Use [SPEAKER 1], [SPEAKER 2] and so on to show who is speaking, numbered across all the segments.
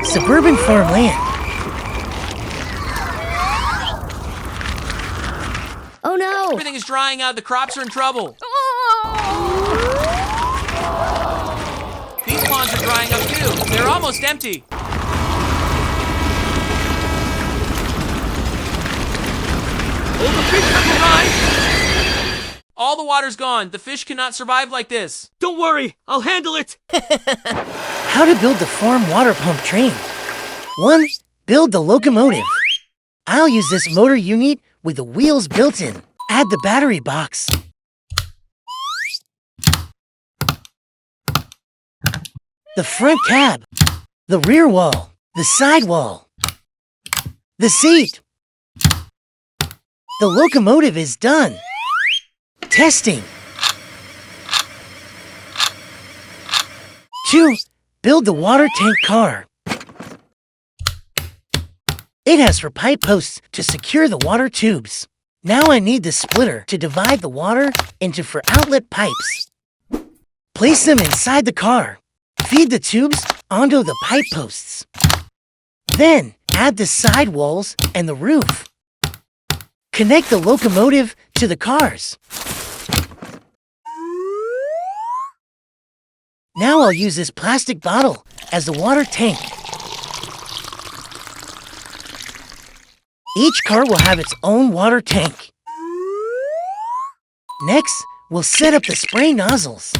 [SPEAKER 1] suburban farmland.
[SPEAKER 2] Oh no!
[SPEAKER 3] Everything is drying out. The crops are in trouble. These ponds are drying up too. They're almost empty.
[SPEAKER 4] All the fish have arrived!
[SPEAKER 3] All the water's gone. The fish cannot survive like this.
[SPEAKER 4] Don't worry, I'll handle it!
[SPEAKER 1] How to build the farm water pump train. 1. Build the locomotive. I'll use this motor unit with the wheels built in. Add the battery box. The front cab. The rear wall. The side wall. The seat. The locomotive is done. Testing. 2. Build the water tank car. It has 4 pipe posts to secure the water tubes. Now I need the splitter to divide the water into 4 outlet pipes. Place them inside the car. Feed the tubes onto the pipe posts. Then add the side walls and the roof. Connect the locomotive to the cars. Now I'll use this plastic bottle as the water tank. Each car will have its own water tank. Next, we'll set up the spray nozzles.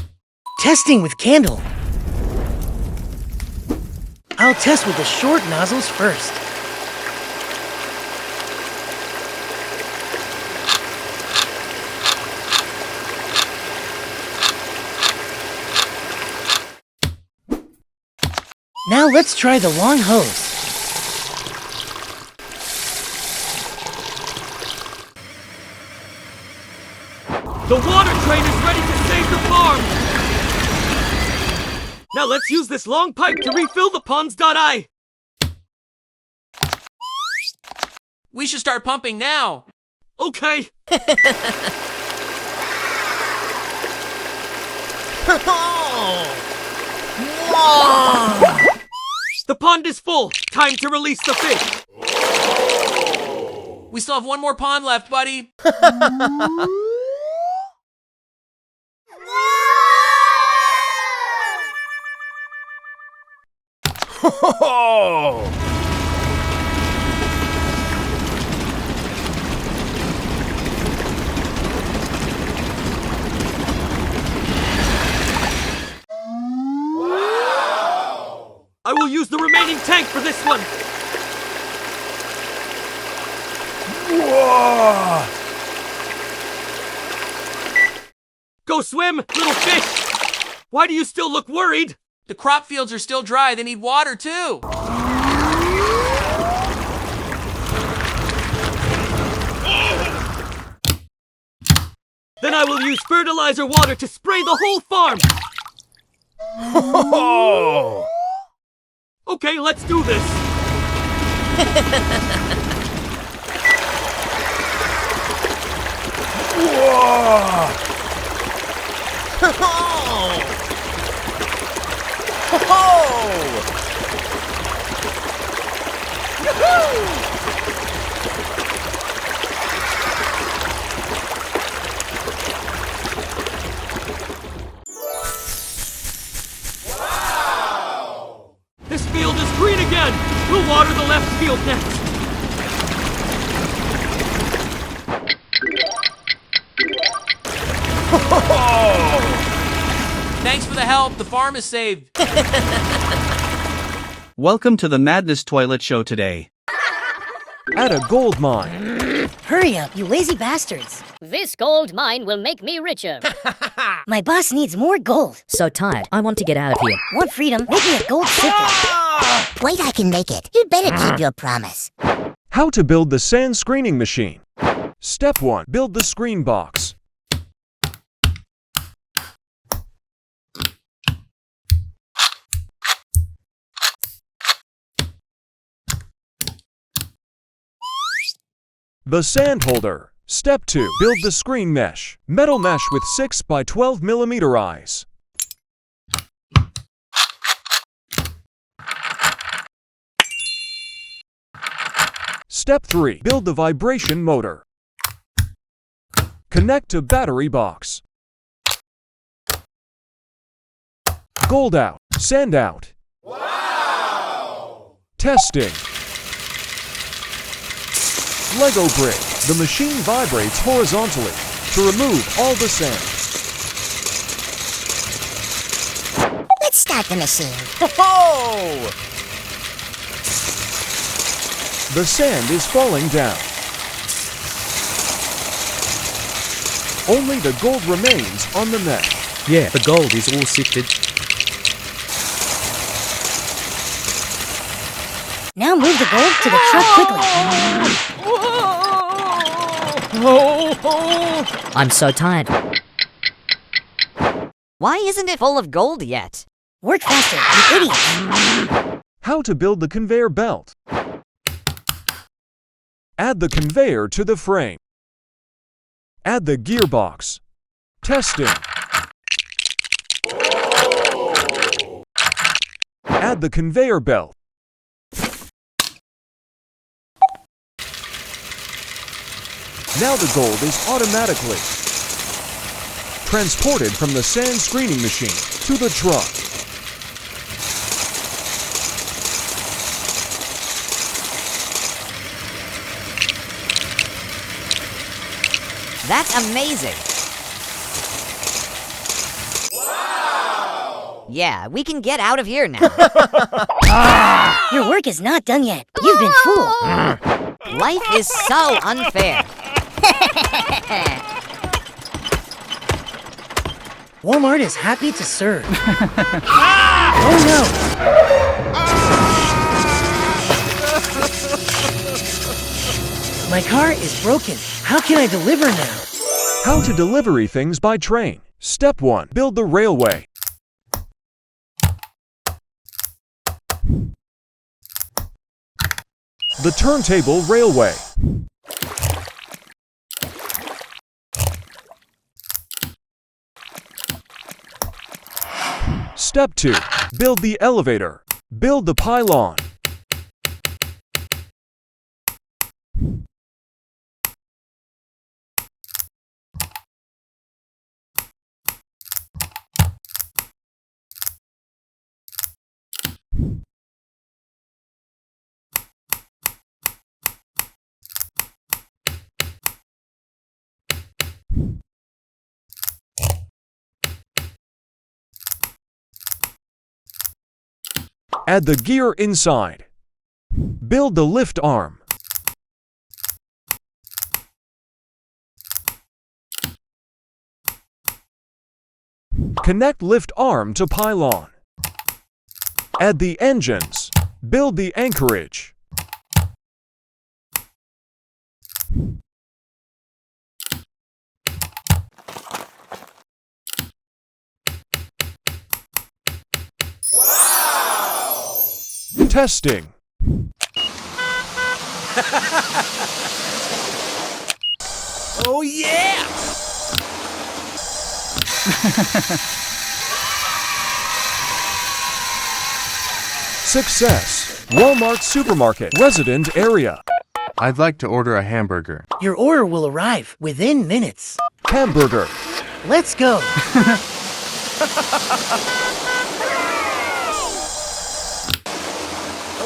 [SPEAKER 1] Testing with candle. I'll test with the short nozzles first. Now let's try the long hose.
[SPEAKER 4] The water train is ready to save the farm! Now let's use this long pipe to refill the ponds.I.
[SPEAKER 3] We should start pumping now.
[SPEAKER 4] Okay. The pond is full. Time to release the fish.
[SPEAKER 3] We still have 1 more pond left, buddy.
[SPEAKER 4] I will use the remaining tank for this one.
[SPEAKER 5] Whoa!
[SPEAKER 4] Go swim, little fish! Why do you still look worried?
[SPEAKER 3] The crop fields are still dry. They need water too.
[SPEAKER 4] Then I will use fertilizer water to spray the whole farm. Okay, let's do this. This field is green again! We'll water the left field next.
[SPEAKER 3] Thanks for the help. The farm is saved.
[SPEAKER 6] Welcome to the Madness Toilet Show today.
[SPEAKER 5] At a gold mine.
[SPEAKER 1] Hurry up, you lazy bastards.
[SPEAKER 2] This gold mine will make me richer.
[SPEAKER 1] My boss needs more gold.
[SPEAKER 7] So tired, I want to get out of here.
[SPEAKER 1] Want freedom? Make me a gold seeker.
[SPEAKER 8] Wait, I can make it. You'd better keep your promise.
[SPEAKER 5] How to build the sand screening machine. Step 1. Build the screen box. The sand holder. Step 2. Build the screen mesh. Metal mesh with 6 by 12 millimeter eyes. Step 3. Build the vibration motor. Connect to battery box. Gold out. Sand out. Wow! Testing. Lego brick. The machine vibrates horizontally to remove all the sand.
[SPEAKER 8] Let's start the machine.
[SPEAKER 4] Ho-ho!
[SPEAKER 5] The sand is falling down. Only the gold remains on the mesh.
[SPEAKER 6] Yeah, the gold is all sifted.
[SPEAKER 2] Now move the gold to the truck quickly.
[SPEAKER 7] I'm so tired.
[SPEAKER 9] Why isn't it full of gold yet?
[SPEAKER 2] Work faster, you idiots.
[SPEAKER 5] How to build the conveyor belt. Add the conveyor to the frame. Add the gearbox. Testing. Add the conveyor belt. Now the gold is automatically transported from the sand screening machine to the truck.
[SPEAKER 9] That's amazing! Wow! Yeah, we can get out of here now.
[SPEAKER 2] Your work is not done yet. You've been fooled.
[SPEAKER 9] Life is so unfair.
[SPEAKER 1] Walmart is happy to serve. Oh no! My car is broken. How can I deliver now?
[SPEAKER 5] How to deliver things by train. Step 1. Build the railway. The turntable railway. Step 2. Build the elevator. Build the pylon. Add the gear inside. Build the lift arm. Connect lift arm to pylon. Add the engines. Build the anchorage. Testing.
[SPEAKER 4] Oh yeah!
[SPEAKER 5] Success. Walmart supermarket resident area.
[SPEAKER 10] I'd like to order a hamburger.
[SPEAKER 1] Your order will arrive within minutes.
[SPEAKER 5] Hamburger.
[SPEAKER 1] Let's go.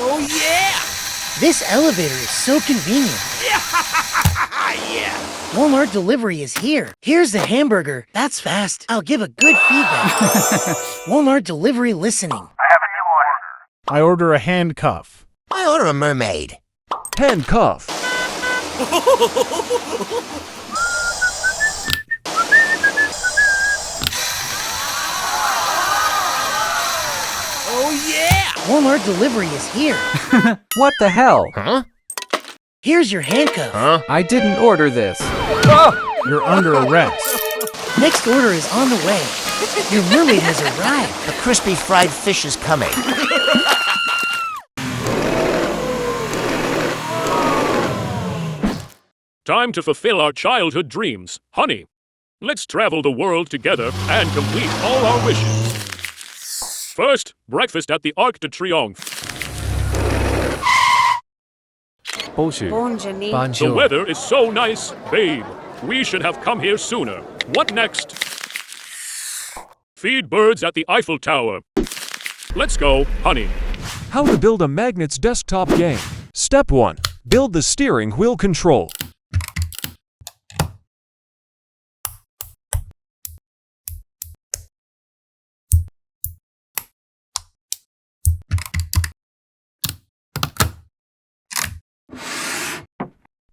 [SPEAKER 4] Oh yeah!
[SPEAKER 1] This elevator is so convenient.
[SPEAKER 4] Yeah!
[SPEAKER 1] Walmart delivery is here. Here's the hamburger. That's fast. I'll give a good feedback. Walmart delivery listening.
[SPEAKER 11] I order a handcuff.
[SPEAKER 8] I order a mermaid.
[SPEAKER 5] Handcuff.
[SPEAKER 4] Oh yeah!
[SPEAKER 1] Walmart delivery is here.
[SPEAKER 11] What the hell?
[SPEAKER 10] Huh?
[SPEAKER 1] Here's your handcuff.
[SPEAKER 10] Huh?
[SPEAKER 11] I didn't order this. You're under arrest.
[SPEAKER 1] Next order is on the way. Your mermaid has arrived.
[SPEAKER 8] The crispy fried fish is coming.
[SPEAKER 12] Time to fulfill our childhood dreams. Honey, let's travel the world together and complete all our wishes. First, breakfast at the Arc de Triomphe. The weather is so nice, babe. We should have come here sooner. What next? Feed birds at the Eiffel Tower. Let's go, honey.
[SPEAKER 5] How to build a magnets desktop game. Step 1. Build the steering wheel control.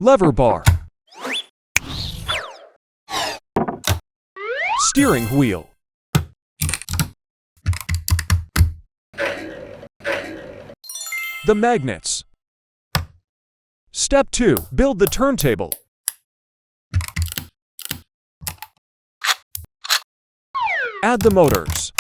[SPEAKER 5] Lever bar. Steering wheel. The magnets. Step 2. Build the turntable. Add the motors.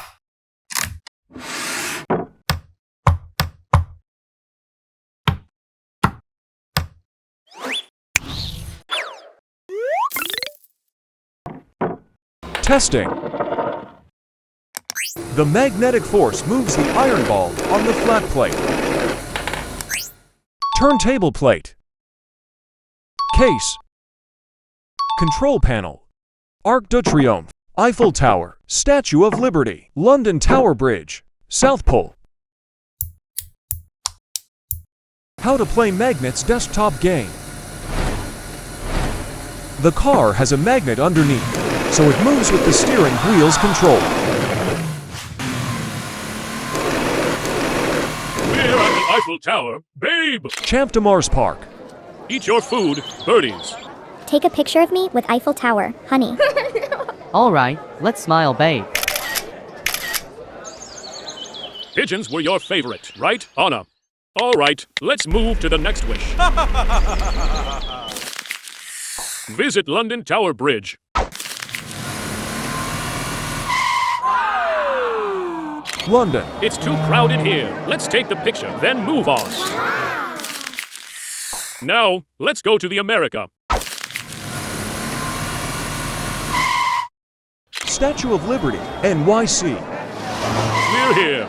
[SPEAKER 5] Testing. The magnetic force moves the iron ball on the flat plate. Turntable plate. Case. Control panel. Arc de Triomphe. Eiffel Tower. Statue of Liberty. London Tower Bridge. South Pole. How to play magnets desktop game. The car has a magnet underneath, so it moves with the steering wheel's control.
[SPEAKER 12] We're at the Eiffel Tower, babe!
[SPEAKER 5] Champ de Mars Park.
[SPEAKER 12] Eat your food, birdies.
[SPEAKER 13] Take a picture of me with Eiffel Tower, honey.
[SPEAKER 14] All right, let's smile, babe.
[SPEAKER 12] Pigeons were your favorite, right, Anna? All right, let's move to the next wish. Visit London Tower Bridge.
[SPEAKER 5] London.
[SPEAKER 12] It's too crowded here. Let's take the picture, then move on. Now, let's go to the America.
[SPEAKER 5] Statue of Liberty, NYC.
[SPEAKER 12] We're here.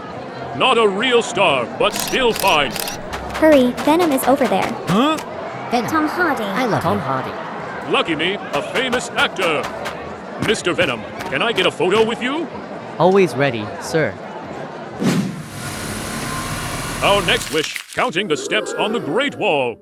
[SPEAKER 12] Not a real star, but still fine.
[SPEAKER 13] Hurry, Venom is over there.
[SPEAKER 12] Huh?
[SPEAKER 8] Venom.
[SPEAKER 2] Tom Hardy.
[SPEAKER 8] I love
[SPEAKER 14] Tom
[SPEAKER 8] him.
[SPEAKER 14] Hardy.
[SPEAKER 12] Lucky me, a famous actor. Mr. Venom, can I get a photo with you?
[SPEAKER 14] Always ready, sir.
[SPEAKER 12] Our next wish, counting the steps on the Great Wall.